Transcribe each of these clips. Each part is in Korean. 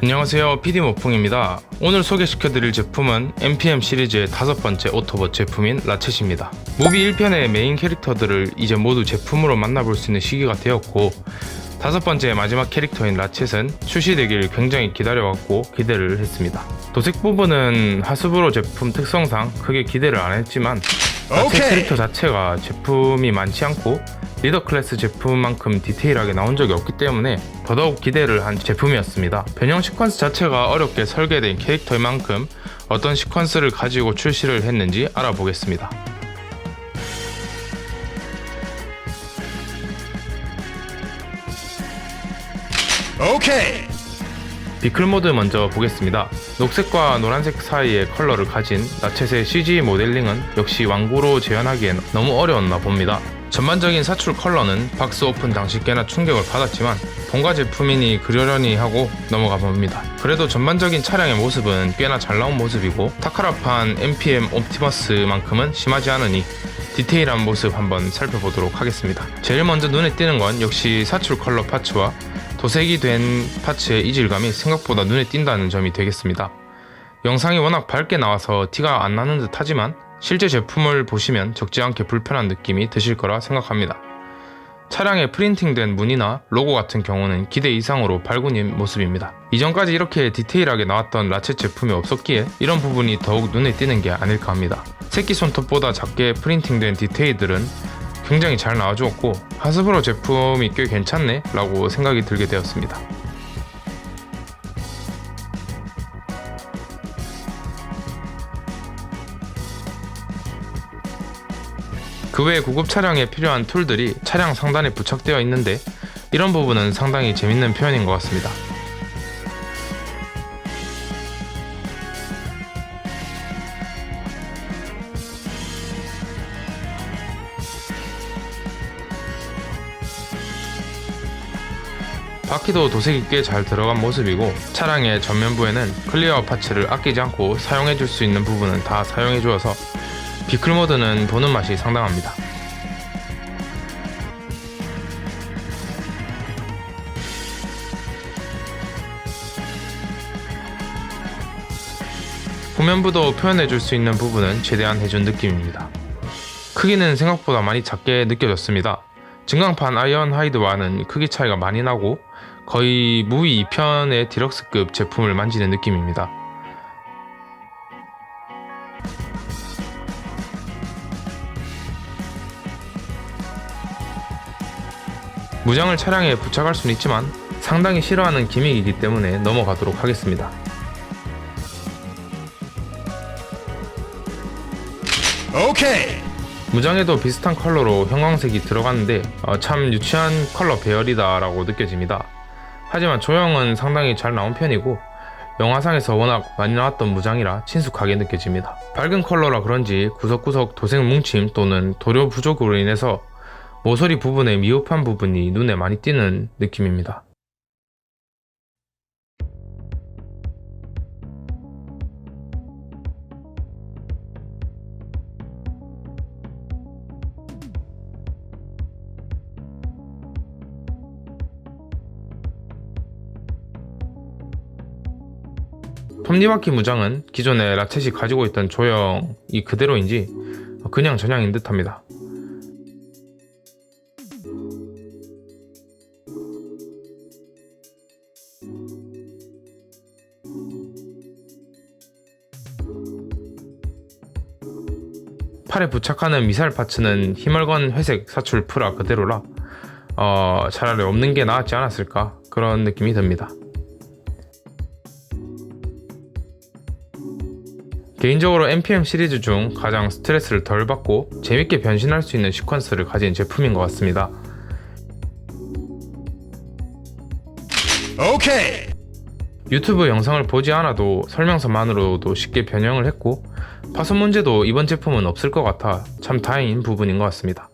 안녕하세요, PD모풍입니다. 오늘 소개시켜드릴 제품은 NPM 시리즈의 5번째 오토봇 제품인 라쳇입니다. 무비 1편의 메인 캐릭터들을 이제 모두 제품으로 만나볼 수 있는 시기가 되었고 5번째 마지막 캐릭터인 라쳇은 출시되길 굉장히 기다려왔고 기대를 했습니다. 도색 부분은 하스브로 제품 특성상 크게 기대를 안 했지만 라쳇 캐릭터 자체가 제품이 많지 않고 리더 클래스 제품만큼 디테일하게 나온 적이 없기 때문에 더더욱 기대를 한 제품이었습니다. 변형 시퀀스 자체가 어렵게 설계된 캐릭터인 만큼 어떤 시퀀스를 가지고 출시를 했는지 알아보겠습니다. 비클 모드 먼저 보겠습니다. 녹색과 노란색 사이의 컬러를 가진 라쳇의 CG 모델링은 역시 완구로 재현하기엔 너무 어려웠나 봅니다. 전반적인 사출 컬러는 박스 오픈 당시 꽤나 충격을 받았지만 본가 제품이니 그러려니 하고 넘어가 봅니다. 그래도 전반적인 차량의 모습은 꽤나 잘 나온 모습이고 타카라판 NPM 옵티머스만큼은 심하지 않으니 디테일한 모습 한번 살펴보도록 하겠습니다. 제일 먼저 눈에 띄는 건 역시 사출 컬러 파츠와 도색이 된 파츠의 이질감이 생각보다 눈에 띈다는 점이 되겠습니다. 영상이 워낙 밝게 나와서 티가 안 나는 듯 하지만 실제 제품을 보시면 적지 않게 불편한 느낌이 드실 거라 생각합니다. 차량에 프린팅된 무늬나 로고 같은 경우는 기대 이상으로 밝은 모습입니다. 이전까지 이렇게 디테일하게 나왔던 라쳇 제품이 없었기에 이런 부분이 더욱 눈에 띄는 게 아닐까 합니다. 새끼 손톱보다 작게 프린팅된 디테일들은 굉장히 잘 나와주었고 하스브로 제품이 꽤 괜찮네 라고 생각이 들게 되었습니다. 그 외 고급 차량에 필요한 툴들이 차량 상단에 부착되어 있는데 이런 부분은 상당히 재밌는 표현인 것 같습니다. 바퀴도 도색이 꽤 잘 들어간 모습이고 차량의 전면부에는 클리어 파츠를 아끼지 않고 사용해줄 수 있는 부분은 다 사용해주어서 비클 모드는 보는 맛이 상당합니다. 후면부도 표현해줄 수 있는 부분은 최대한 해준 느낌입니다. 크기는 생각보다 많이 작게 느껴졌습니다. 증강판 아이언 하이드와는 크기 차이가 많이 나고 거의 무비 2편의 디럭스급 제품을 만지는 느낌입니다. 무장을 차량에 부착할 수는 있지만 상당히 싫어하는 기믹이기 때문에 넘어가도록 하겠습니다. 무장에도 비슷한 컬러로 형광색이 들어갔는데 참 유치한 컬러 배열이다 라고 느껴집니다. 하지만 조형은 상당히 잘 나온 편이고 영화상에서 워낙 많이 나왔던 무장이라 친숙하게 느껴집니다. 밝은 컬러라 그런지 구석구석 도색 뭉침 또는 도료 부족으로 인해서 모서리 부분의 미흡한 부분이 눈에 많이 띄는 느낌입니다. 톱니바퀴 무장은 기존의 라쳇이 가지고 있던 조형이 그대로인지 그냥 전향인 듯합니다. 팔에 부착하는 미사일 파츠는 희멀건 회색 사출 프라 그대로라 차라리 없는 게 나았지 않았을까 그런 느낌이 듭니다. 개인적으로 NPM 시리즈 중 가장 스트레스를 덜 받고 재밌게 변신할 수 있는 시퀀스를 가진 제품인 것 같습니다. 유튜브 영상을 보지 않아도 설명서만으로도 쉽게 변형을 했고 파손 문제도 이번 제품은 없을 것 같아 참 다행인 부분인 것 같습니다.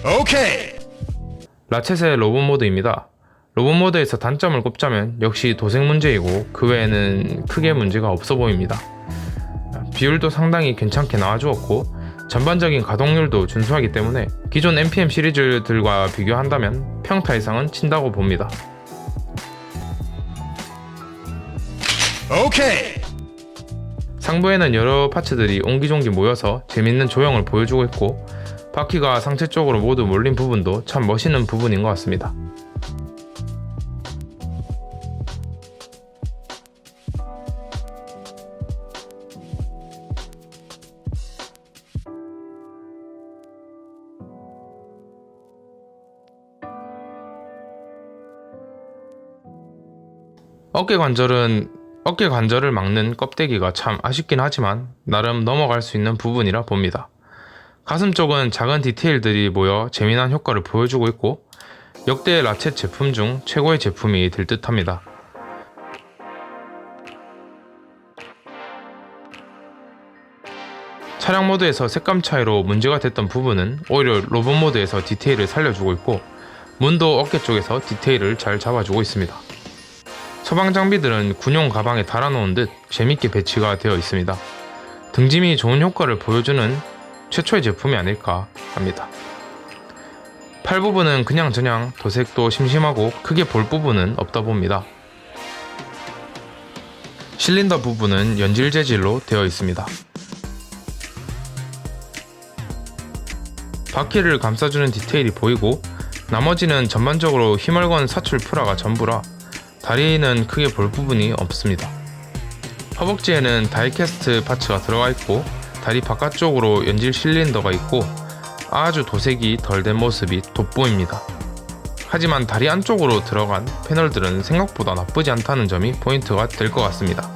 오케이. 라쳇의 로봇 모드입니다. 로봇 모드에서 단점을 꼽자면 역시 도색 문제이고 그 외에는 크게 문제가 없어 보입니다. 비율도 상당히 괜찮게 나와주었고 전반적인 가동률도 준수하기 때문에 기존 NPM 시리즈들과 비교한다면 평타 이상은 친다고 봅니다. 오케이. 상부에는 여러 파츠들이 옹기종기 모여서 재밌는 조형을 보여주고 있고 바퀴가 상체 쪽으로 모두 몰린 부분도 참 멋있는 부분인 것 같습니다. 어깨 관절을 막는 껍데기가 참 아쉽긴 하지만 나름 넘어갈 수 있는 부분이라 봅니다. 가슴 쪽은 작은 디테일들이 모여 재미난 효과를 보여주고 있고 역대 라쳇 제품 중 최고의 제품이 될 듯합니다. 차량 모드에서 색감 차이로 문제가 됐던 부분은 오히려 로봇 모드에서 디테일을 살려주고 있고 문도 어깨 쪽에서 디테일을 잘 잡아주고 있습니다. 서방 장비들은 군용 가방에 달아놓은 듯 재밌게 배치가 되어 있습니다. 등짐이 좋은 효과를 보여주는 최초의 제품이 아닐까 합니다. 팔 부분은 그냥저냥 도색도 심심하고 크게 볼 부분은 없다 봅니다. 실린더 부분은 연질 재질로 되어 있습니다. 바퀴를 감싸주는 디테일이 보이고 나머지는 전반적으로 힘을 건 사출 프라가 전부라 다리는 크게 볼 부분이 없습니다. 허벅지에는 다이캐스트 파츠가 들어가 있고 다리 바깥쪽으로 연질 실린더가 있고 아주 도색이 덜 된 모습이 돋보입니다. 하지만 다리 안쪽으로 들어간 패널들은 생각보다 나쁘지 않다는 점이 포인트가 될 것 같습니다.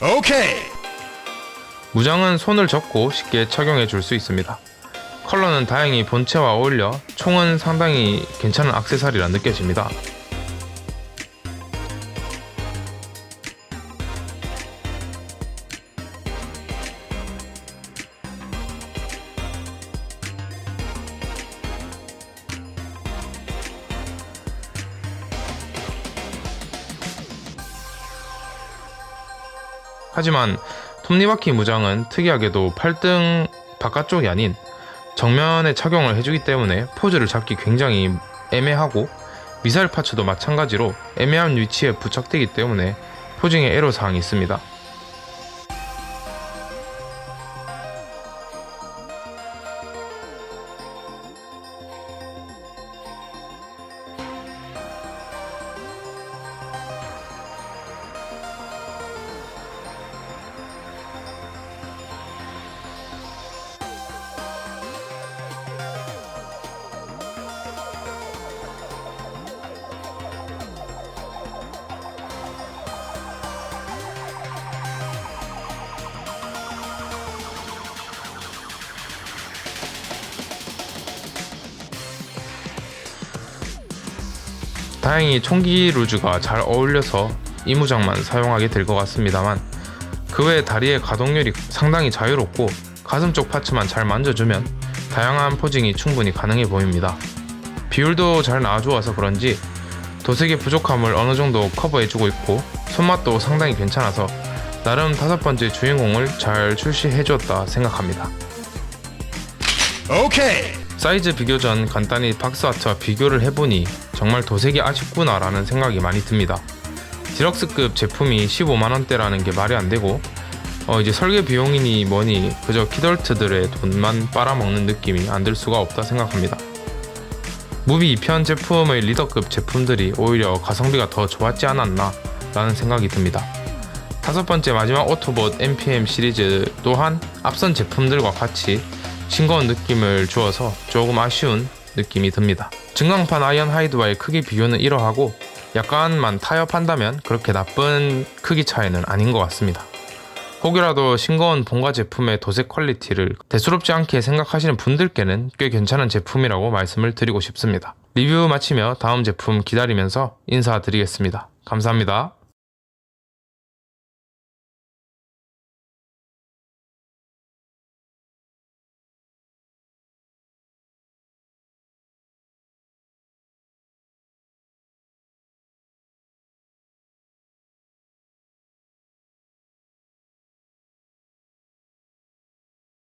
오케이. 무장은 손을 접고 쉽게 착용해 줄 수 있습니다. 컬러는 다행히 본체와 어울려 총은 상당히 괜찮은 액세서리라 느껴집니다. 하지만 톱니바퀴 무장은 특이하게도 팔등 바깥쪽이 아닌 정면에 착용을 해주기 때문에 포즈를 잡기 굉장히 애매하고 미사일 파츠도 마찬가지로 애매한 위치에 부착되기 때문에 포징에 애로사항이 있습니다. 다행히 총기 루즈가 잘 어울려서 이 무장만 사용하게 될 것 같습니다만 그 외 다리의 가동률이 상당히 자유롭고 가슴 쪽 파츠만 잘 만져주면 다양한 포징이 충분히 가능해 보입니다. 비율도 잘 나와주어서 그런지 도색의 부족함을 어느 정도 커버해주고 있고 손맛도 상당히 괜찮아서 나름 5번째 주인공을 잘 출시해주었다 생각합니다. 오케이. 사이즈 비교 전 간단히 박스아트와 비교를 해보니 정말 도색이 아쉽구나 라는 생각이 많이 듭니다. 디럭스급 제품이 15만원대라는 게 말이 안 되고 이제 설계 비용이니 뭐니 그저 키덜트들의 돈만 빨아먹는 느낌이 안 들 수가 없다 생각합니다. 무비 2편 제품의 리더급 제품들이 오히려 가성비가 더 좋았지 않았나 라는 생각이 듭니다. 5번째 마지막 오토봇 NPM 시리즈 또한 앞선 제품들과 같이 싱거운 느낌을 주어서 조금 아쉬운 느낌이 듭니다. 증강판 아이언하이드와의 크기 비교는 이러하고 약간만 타협한다면 그렇게 나쁜 크기 차이는 아닌 것 같습니다. 혹여라도 싱거운 본가 제품의 도색 퀄리티를 대수롭지 않게 생각하시는 분들께는 꽤 괜찮은 제품이라고 말씀을 드리고 싶습니다. 리뷰 마치며 다음 제품 기다리면서 인사드리겠습니다. 감사합니다.